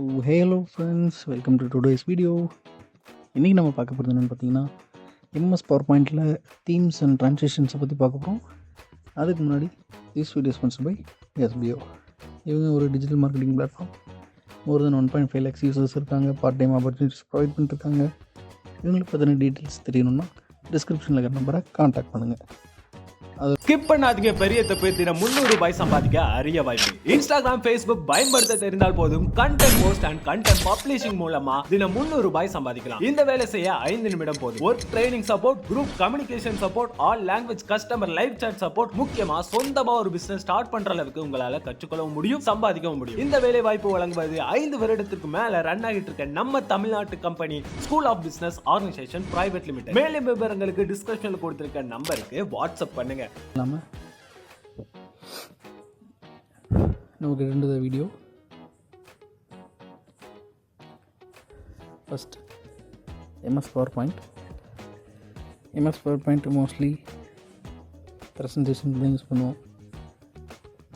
So hello friends, welcome to today's video. இன்றைக்கி நம்ம பார்க்க போகிறது என்னென்னு பார்த்தீங்கன்னா, எம்எஸ் பவர் பாயிண்டில் தீம்ஸ் அண்ட் ட்ரான்சிஷன்ஸை பற்றி பார்க்க போகிறோம். அதுக்கு முன்னாடி this video sponsored by SPO. இவங்க ஒரு digital marketing platform. More than 1.5 lakhs users இருக்காங்க. பார்ட் டைம் ஆப்பர்ச்சுனிட்டிஸ் ப்ரொவைட் பண்ணிட்டுருக்காங்க. இவங்களுக்கு பற்றின டீட்டெயில்ஸ் தெரியணும்னா டிஸ்கிரிப்ஷனில் இருக்கிற நம்பரை கான்டாக்ட் பண்ணுங்கள். ஸ்கிப் பண்ணாதீங்க. பெரிய தப்பு. தினம் 300 ரூபாய் சம்பாதிக்க அரிய வாய்ப்பு. இன்ஸ்டாகிராம், ஃபேஸ்புக் பயன்படுத்த தெரிந்தால் போதும் content post and content publishing மூலமா தினம் 300 ரூபாய் சம்பாதிக்கலாம். இந்த வேலை செய்ய 5 நிமிடம் போதும். Work training support, group communication support, all language customer live chat support, முக்கியமா சொந்தமா ஒரு பிசினஸ் ஸ்டார்ட் பண்ற அளவுக்கு உங்களால கற்றுக்கொள்ளவும் முடியும், சம்பாதிக்கவும் முடியும். இந்த வேலை வாய்ப்பு வழங்குவது 5 வருடத்துக்கு மேல ரன் ஆகிட்டு இருக்க நம்ம தமிழ்நாட்டு company school of business organisation private limited. மேலும் விவரங்களுக்கு டிஸ்கிரிப்ஷன்ல கொடுத்திருக்க நம்பருக்கு வாட்ஸ்அப் பண்ணுங்க. இல்லாமல் நமக்கு ரெண்டு video. First MS power point mostly presentation தான் யூஸ் பண்ணுவோம்.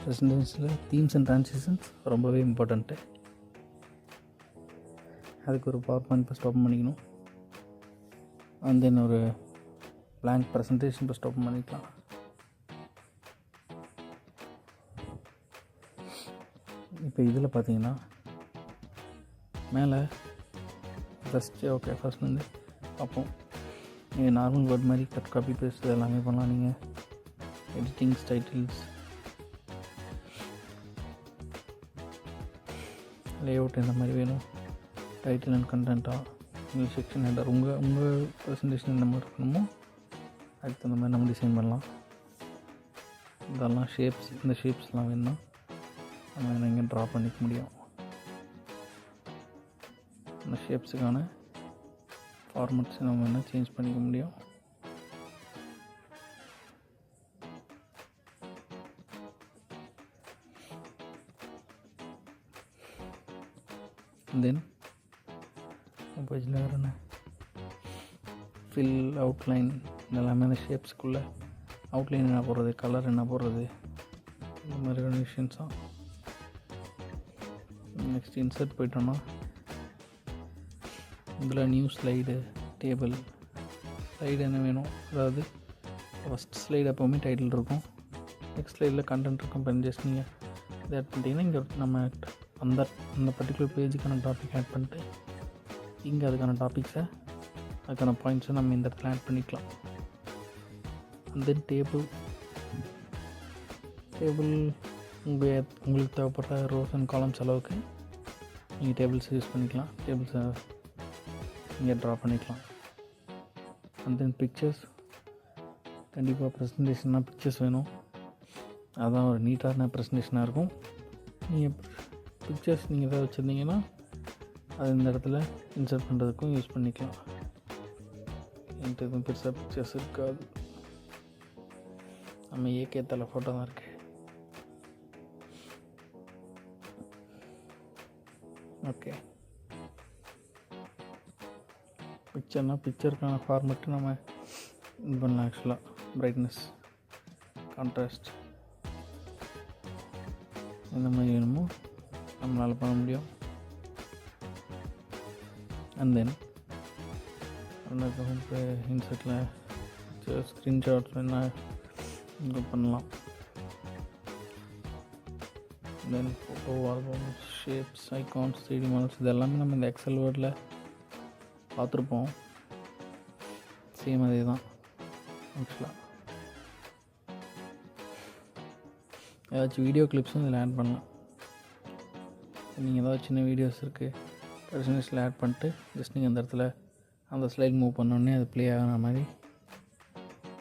ப்ரெசன்டேஷனில் தீம்ஸ் அண்ட் ட்ரான்சிஷன்ஸ் ரொம்பவே இம்பார்ட்டண்ட்டு. அதுக்கு ஒரு பவர் பாயிண்ட் ஃபஸ்ட் ஓப்பன் பண்ணிக்கணும். அண்ட் தென் ஒரு blank ப்ரெசன்டேஷன் ஃபஸ்ட் ஓப்பன் பண்ணிக்கலாம். இப்போ இதில் பார்த்தீங்கன்னா மேலே ஃபஸ்ட் வந்து பார்ப்போம். நீங்கள் நார்மல் வேர்ட் மாதிரி கட் காப்பி பேஸ்ட் எல்லாமே பண்ணலாம். நீங்கள் எடிட்டிங்ஸ், டைட்டில்ஸ், லேஅவுட் இந்த மாதிரி வேணும். டைட்டில் அண்ட் கண்டென்ட்டாக நீங்கள் செக்ஷன் ஹெட்டர் உங்கள் ப்ரெசன்டேஷன் இந்த மாதிரி இருக்கணுமோ அதுக்கு தகுந்த மாதிரி நம்ம டிசைன் பண்ணலாம். இதெல்லாம் இந்த ஷேப்ஸ்லாம் வேணும்னா நம்ம இங்கே ட்ரா பண்ணிக்க முடியும். இந்த ஷேப்ஸுக்கான ஃபார்மட்ஸ் நம்ம வேணால் சேஞ்ச் பண்ணிக்க முடியும். தென் பேஜில் வேறு என்ன ஃபில், அவுட்லைன் எல்லாமே அந்த ஷேப்ஸுக்குள்ளே அவுட்லைன் என்ன போடுறது, கலர் என்ன போடுறது, இந்த மாதிரியான விஷயம்ஸ் தான். நெக்ஸ்ட் இன்சர்ட் போயிட்டோன்னா இதில் நியூ ஸ்லைடு, டேபிள், ஸ்லைடு என்ன வேணும். அதாவது ஃபஸ்ட் ஸ்லைடு எப்போவுமே டைட்டில் இருக்கும், நெக்ஸ்ட் ஸ்லைடில் கண்டென்ட் இருக்கும். இப்போ ஜஸ்ட் நீங்கள் இதை ஆட் பண்ணிட்டீங்கன்னா இங்கே நம்ம அந்த பர்டிகுலர் பேஜுக்கான டாபிக் ஆட் பண்ணிட்டு இங்கே அதுக்கான டாபிக்ஸை அதுக்கான பாயிண்ட்ஸை நம்ம இந்த இடத்துல ஆட் பண்ணிக்கலாம். அண்ட் தென் டேபிள் உங்களுக்கு தேவைப்படுற ரோஸ் அண்ட் காலம்ஸ் அளவுக்கு நீங்கள் டேபிள்ஸ் யூஸ் பண்ணிக்கலாம். டேபிள்ஸை இங்கே ட்ரா பண்ணிக்கலாம். அண்ட் தென் பிக்சர்ஸ், கண்டிப்பாக ப்ரெசன்டேஷன்னா பிக்சர்ஸ் வேணும். அதுதான் ஒரு நீட்டான ப்ரெசன்டேஷனாக இருக்கும். நீங்கள் பிக்சர்ஸ் நீங்கள் எதாவது வச்சுருந்தீங்கன்னா அது இந்த இடத்துல இன்சர்ட் பண்ணுறதுக்கும் யூஸ் பண்ணிக்கலாம். என்கிட்ட எதுவும் பெருசாக பிக்சர்ஸ் இருக்காது. நம்ம ஏகேத்தலை ஃபோட்டோ தான் இருக்குது. ஓகே, பிக்சருக்கான ஃபார்மெட்டு நம்ம இது பண்ணலாம். ஆக்சுவலாக பிரைட்னஸ், கான்ட்ராஸ்ட் இந்த மாதிரி வேணுமோ நம்மளால் பண்ண முடியும். அண்ட் தென் இப்போ இன்சர்ட்டில் ஸ்க்ரீன்ஷாட்ஸ் வேணால் இங்கே பண்ணலாம். Then photo album, shapes, icons, 3D models இது எல்லாமே நம்ம இந்த எக்ஸல் வேர்டில் பார்த்துருப்போம். சேம் அதே தான் ஆக்சுவலாக. ஏதாச்சும் வீடியோ கிளிப்ஸும் இதில் ஆட் பண்ணலாம். நீங்கள் ஏதாவது சின்ன வீடியோஸ் இருக்குது ப்ரெசன்டேஷனில் ஆட் பண்ணிட்டு ஜஸ்ட் நீங்கள் அந்த இடத்துல அந்த ஸ்லைட் மூவ் பண்ணோடனே அது ப்ளே ஆகிற மாதிரி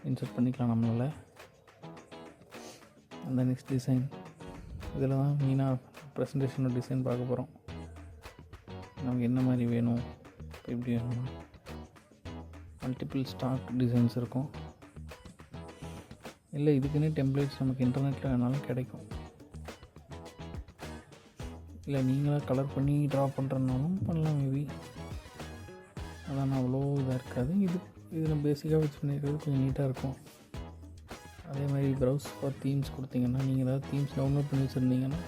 இன்சர்ட் பண்ணிக்கலாம் நம்மளால். அந்த நெக்ஸ்ட் டிசைன், இதில் தான் மெயினாக ப்ரெசன்டேஷனோட டிசைன் பார்க்க போகிறோம். நமக்கு என்ன மாதிரி வேணும், எப்படி வேணும்னா மல்டிபிள் ஸ்டாக் டிசைன்ஸ் இருக்கும். இல்லை இதுக்குன்னே டெம்ப்ளேட்ஸ் நமக்கு இன்டர்நெட்டில் வேணாலும் கிடைக்கும். இல்லை நீங்களாக கலர் பண்ணி ட்ரா பண்ணுறதுனாலும் பண்ணலாம் மேபி. அதான் அவ்வளோ இதாக இருக்காது. இதில் பேசிக்காக வச்சு பண்ணிக்கிறது கொஞ்சம் நீட்டாக இருக்கும். அதே மாதிரி ப்ரௌஸ் ஃபார் தீம்ஸ் கொடுத்தீங்கன்னா நீங்கள் ஏதாவது தீம்ஸ் டவுன்லோட் பண்ணி வச்சுருந்தீங்கன்னா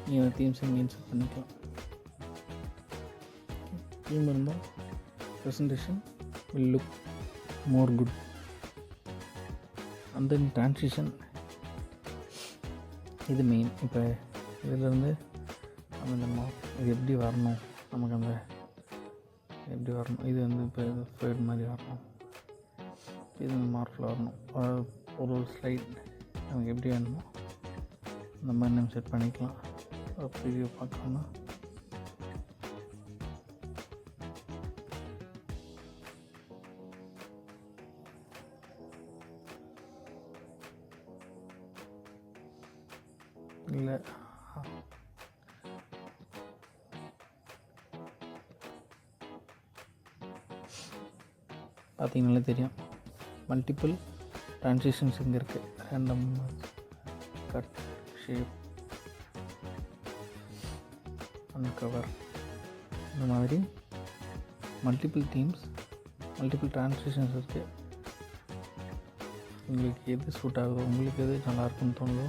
நீங்கள் அந்த தீம்ஸ் இங்கே இன்சர்ட் பண்ணிக்கலாம். தீம் இருந்தால் presentation will look more good. And then transition, இது மெயின். இப்போ இதிலேருந்து நம்ம இது எப்படி வரணும், நமக்கு அந்த எப்படி வரணும், இது வந்து இப்போ ஃபேட் மாதிரி வரணும், இது வந்து மார்க்கில் வரணும். ஒரு ஸ்லைட் நமக்கு எப்படி வேணுமோ இந்த மாதிரி நம்ம செட் பண்ணிக்கலாம். ப்ரிவியூ பார்க்கணும்னா இல்லை பார்த்தீங்கனாலே தெரியும், மல்டிபிள் ட்ரான்சிஷன்ஸ் இங்கே இருக்குது. ரேண்டம், கட், ஷேப், அன்கவர், இந்த மாதிரி மல்டிபிள் தீம்ஸ், மல்டிபிள் ட்ரான்சிஷன்ஸ் இருக்குது. உங்களுக்கு எது சூட் ஆகுதோ, உங்களுக்கு எது நல்லாயிருக்குன்னு தோணுதோ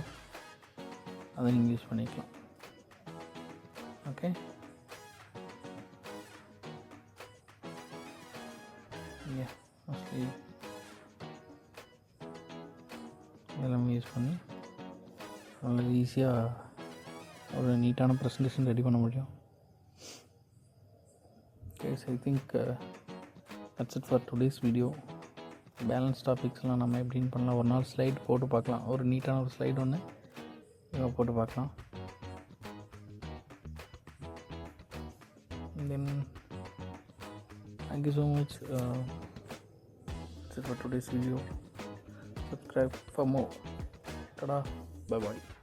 அதை நீங்கள் யூஸ் பண்ணிக்கலாம். ஓகே, மோஸ்ட்லி எல்லாமே யூஸ் பண்ணி நல்லா ஈஸியாக ஒரு நீட்டான ப்ரெசன்டேஷன் ரெடி பண்ண முடியும். Guys, I think that's it for today's video. Balance டாபிக்ஸ்லாம் நம்ம எப்படின்னு பண்ணலாம், ஒரு நாள் ஸ்லைட் போட்டு பார்க்கலாம். ஒரு நீட்டான ஒரு ஸ்லைட் ஒன்று போட்டு பார்க்கலாம். தென் thank you so much for today's video. Subscribe for more. Tada, bye bye.